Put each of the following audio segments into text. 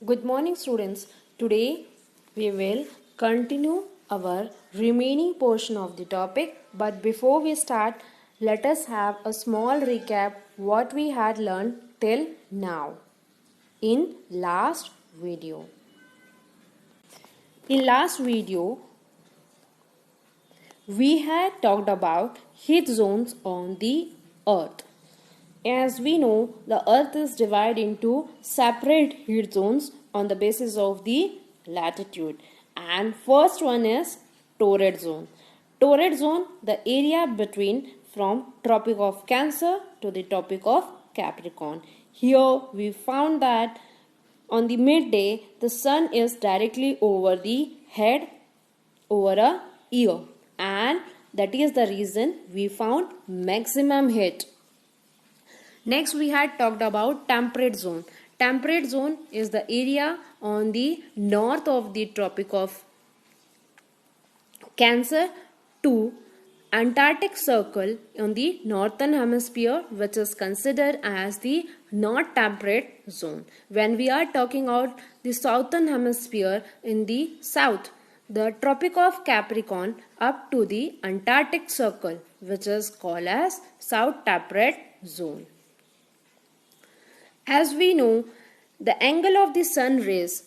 Good morning, students. Today we will continue our remaining portion of the topic. But before we start, let us have a small recap what we had learned till now in last video. In last video, we had talked about heat zones on the earth. As we know, the earth is divided into separate heat zones on the basis of the latitude. And first one is torrid zone. Torrid zone, the area between from Tropic of Cancer to the Tropic of Capricorn. Here we found that on the midday, the sun is directly over the head over a year, and that is the reason we found maximum heat. Next, we had talked about temperate zone. Temperate zone is the area on the north of the Tropic of Cancer to Antarctic Circle on the northern hemisphere, which is considered as the not temperate zone. When we are talking about the southern hemisphere in the south, the Tropic of Capricorn up to the Antarctic Circle, which is called as south temperate zone. As we know, the angle of the sun rays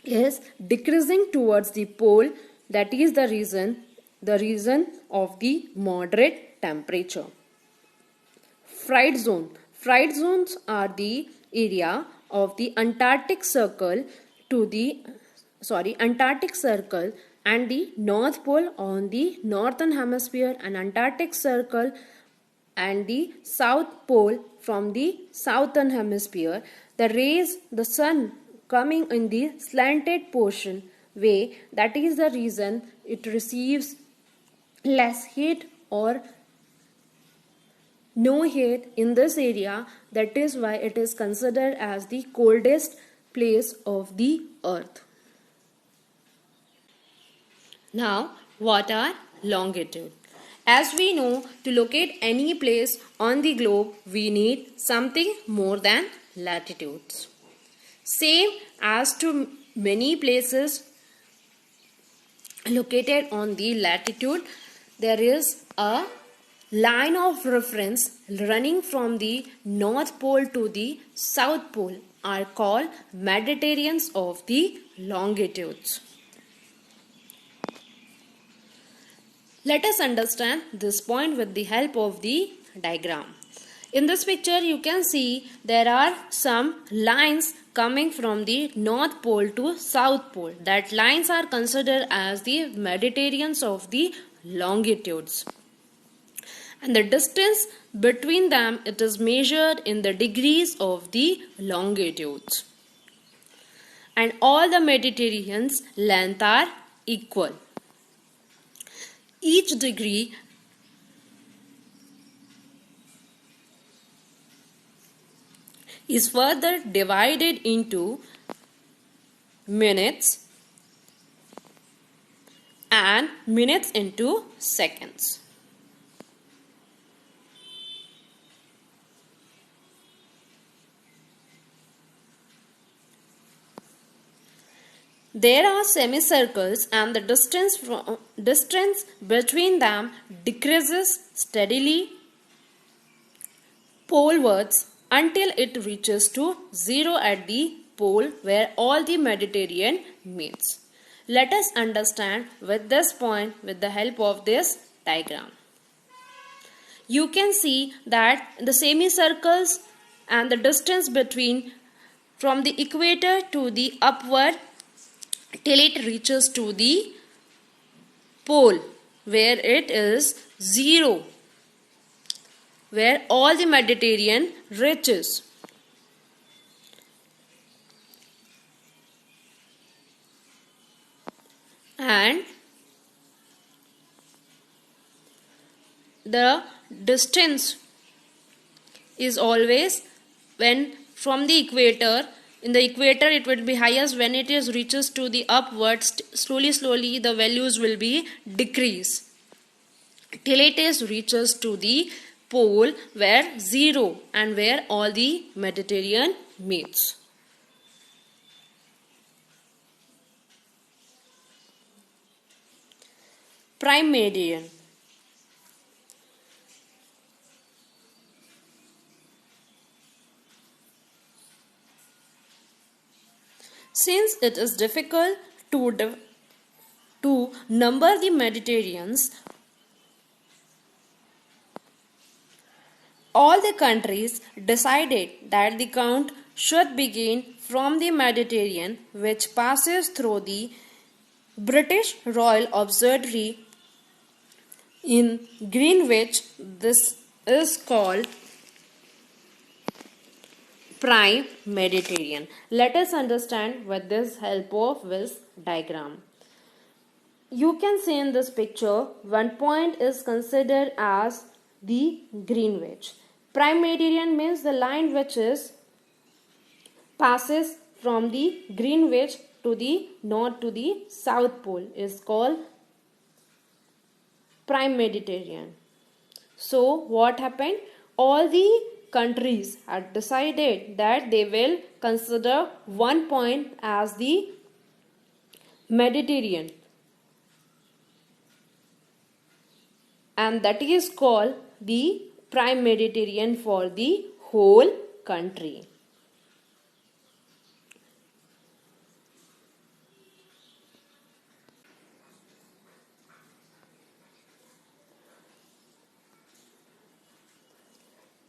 is decreasing towards the pole. That is the reason of the moderate temperature. Fright zone. Fright zones are the area of the Antarctic Circle and the North Pole on the northern hemisphere, and Antarctic Circle and the South Pole from the southern hemisphere. The rays, the sun coming in the slanted portion way, that is the reason it receives less heat or no heat in this area. That is why it is considered as the coldest place of the earth. Now, what are longitude? As we know, to locate any place on the globe, we need something more than latitudes. Same as to many places located on the latitude, there is a line of reference running from the North Pole to the South Pole are called meridians of the longitudes. Let us understand this point with the help of the diagram. In this picture, you can see there are some lines coming from the North Pole to South Pole. That lines are considered as the meridians of the longitudes. And the distance between them, it is measured in the degrees of the longitudes. And all the meridians' length are equal. Each degree is further divided into minutes and minutes into seconds. There are semicircles, and the distance between them decreases steadily polewards until it reaches to 0 at the pole where all the Mediterranean meets. Let us understand with this point with the help of this diagram. You can see that the semicircles and the distance between from the equator to the upward till it reaches to the pole where it is 0, where all the Mediterranean reaches. And the distance is always when from the equator. In the equator, it will be highest. When it is reaches to the upwards, slowly the values will be decrease till it is reaches to the pole where 0 and where all the Mediterranean meets. Prime meridian. Since it is difficult to number the Mediterraneans, all the countries decided that the count should begin from the Mediterranean, which passes through the British Royal Observatory in Greenwich. This is called prime Mediterranean. Let us understand with this help of this diagram. You can see in this picture, one point is considered as the Greenwich. Prime meridian means the line which passes from the Greenwich to the north to the south pole is called prime Mediterranean. So what happened? All the countries had decided that they will consider one point as the Mediterranean, and that is called the prime Mediterranean for the whole country.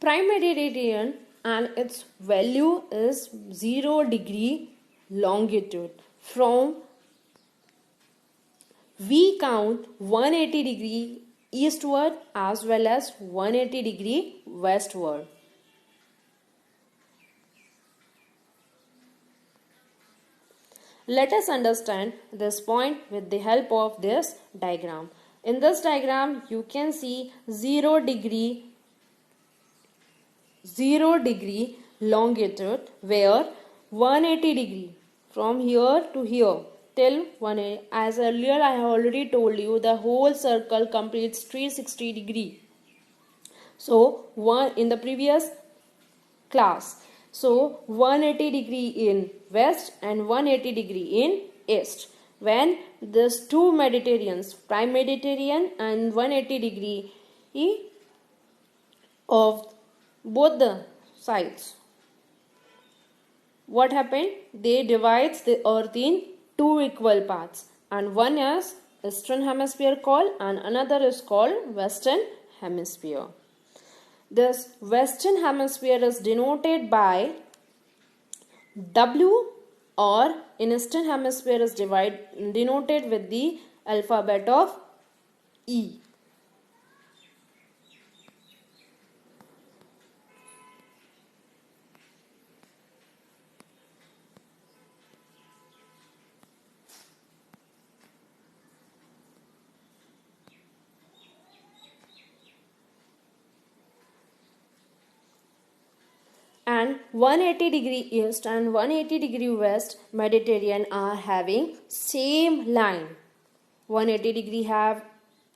Prime Mediterranean and its value is 0 degree longitude. From we count 180 degree eastward as well as 180 degree westward. Let us understand this point with the help of this diagram. In this diagram, you can see 0 degree longitude where 180 degree from here to here till 180. As earlier I have already told you, the whole circle completes 360 degree. So in the previous class, so 180 degree in west and 180 degree in east. When these two Mediterraneans, prime Mediterranean and 180 degree of both the sides, what happened? They divides the earth in two equal parts, and one is eastern hemisphere called and another is called western hemisphere. This western hemisphere is denoted by W, or in eastern hemisphere is denoted with the alphabet of E. And 180 degree east and 180 degree west Mediterranean are having same line. 180 degree have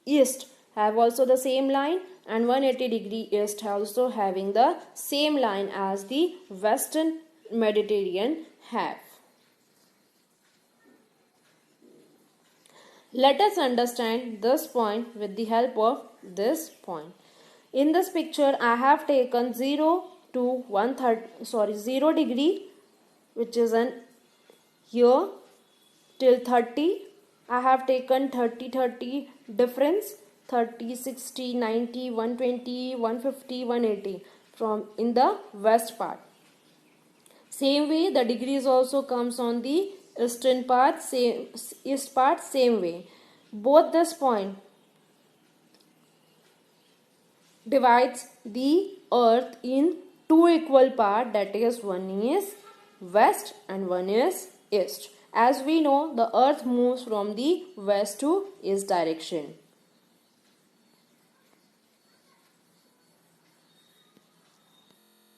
east have also the same line, and 180 degree east also having the same line as the western Mediterranean have. Let us understand this point with the help of this point. In this picture I have taken 0 degree, which is an here till 30. I have taken 30 difference, 30, 60, 90, 120, 150, 180 from in the west part. Same way the degrees also comes on the eastern part, east part, same way. Both this point divides the earth in two equal part, that is one is west and one is east. As we know, the earth moves from the west to east direction.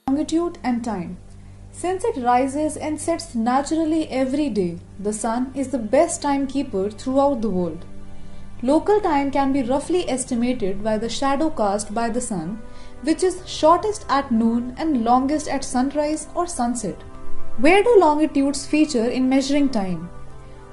Longitude and time. Since it rises and sets naturally every day, the sun is the best timekeeper throughout the world. Local time can be roughly estimated by the shadow cast by the sun, which is shortest at noon and longest at sunrise or sunset. Where do longitudes feature in measuring time?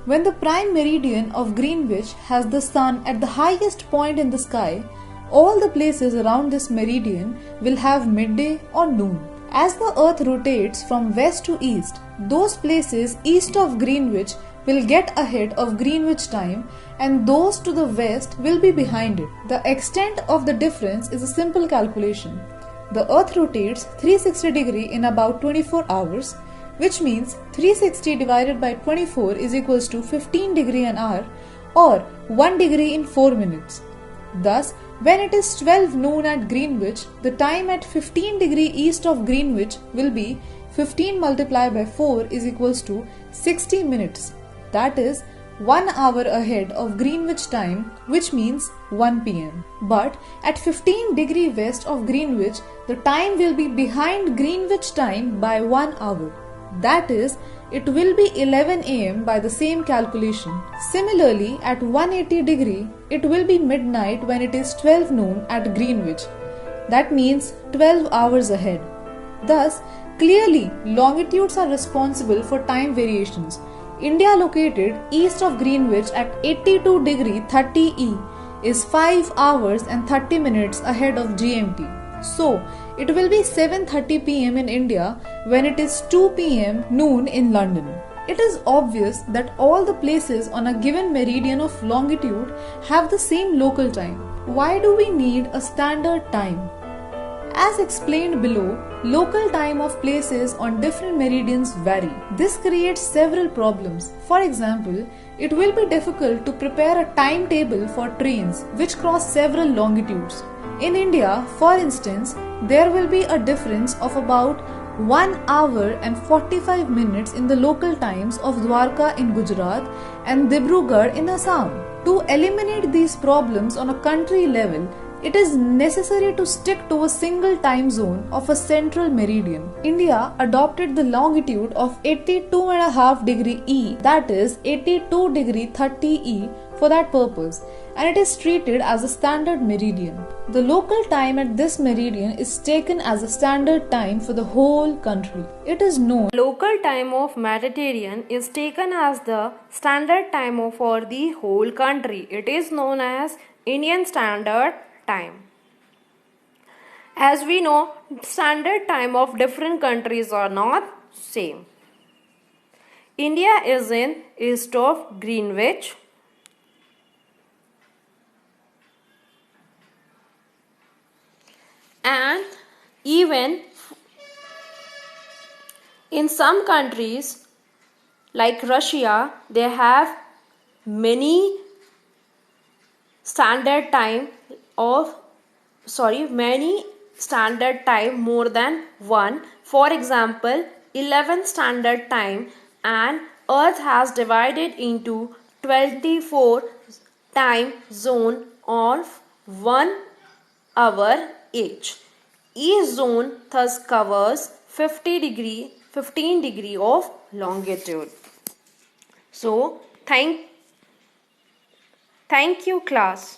When the prime meridian of Greenwich has the sun at the highest point in the sky, all the places around this meridian will have midday or noon. As the earth rotates from west to east, those places east of Greenwich will get ahead of Greenwich time and those to the west will be behind it. The extent of the difference is a simple calculation. The earth rotates 360 degree in about 24 hours, which means 360 divided by 24 is equals to 15 degree an hour or 1 degree in 4 minutes. Thus, when it is 12 noon at Greenwich, the time at 15 degree east of Greenwich will be 15 multiplied by 4 is equals to 60 minutes. That is 1 hour ahead of Greenwich time, which means 1 pm. But at 15 degree west of Greenwich, the time will be behind Greenwich time by 1 hour. That is, it will be 11 am by the same calculation. Similarly, at 180 degree, it will be midnight when it is 12 noon at Greenwich. That means 12 hours ahead. Thus, clearly, longitudes are responsible for time variations. India located east of Greenwich at 82 degree 30 E is 5 hours and 30 minutes ahead of GMT. So, it will be 7:30 pm in India when it is 2 pm noon in London. It is obvious that all the places on a given meridian of longitude have the same local time. Why do we need a standard time? As explained below, local time of places on different meridians vary. This creates several problems. For example, it will be difficult to prepare a timetable for trains which cross several longitudes. In India, for instance, there will be a difference of about 1 hour and 45 minutes in the local times of Dwarka in Gujarat and Dibrugarh in Assam. To eliminate these problems on a country level, it is necessary to stick to a single time zone of a central meridian. India adopted the longitude of 82.5 degree E, that is 82 degree 30 E, for that purpose, and it is treated as a standard meridian. The local time at this meridian is taken as a standard time for the whole country. It is known Local time of Mediterranean is taken as the standard time for the whole country. It is known as Indian Standard Time. As we know, standard time of different countries are not same. India is in east of Greenwich. And even in some countries like Russia, they have many standard time many standard time more than one. For example, 11 standard time, and Earth has divided into 24 time zone of 1 hour each. Each zone thus covers 15 degree of longitude. So, thank you class.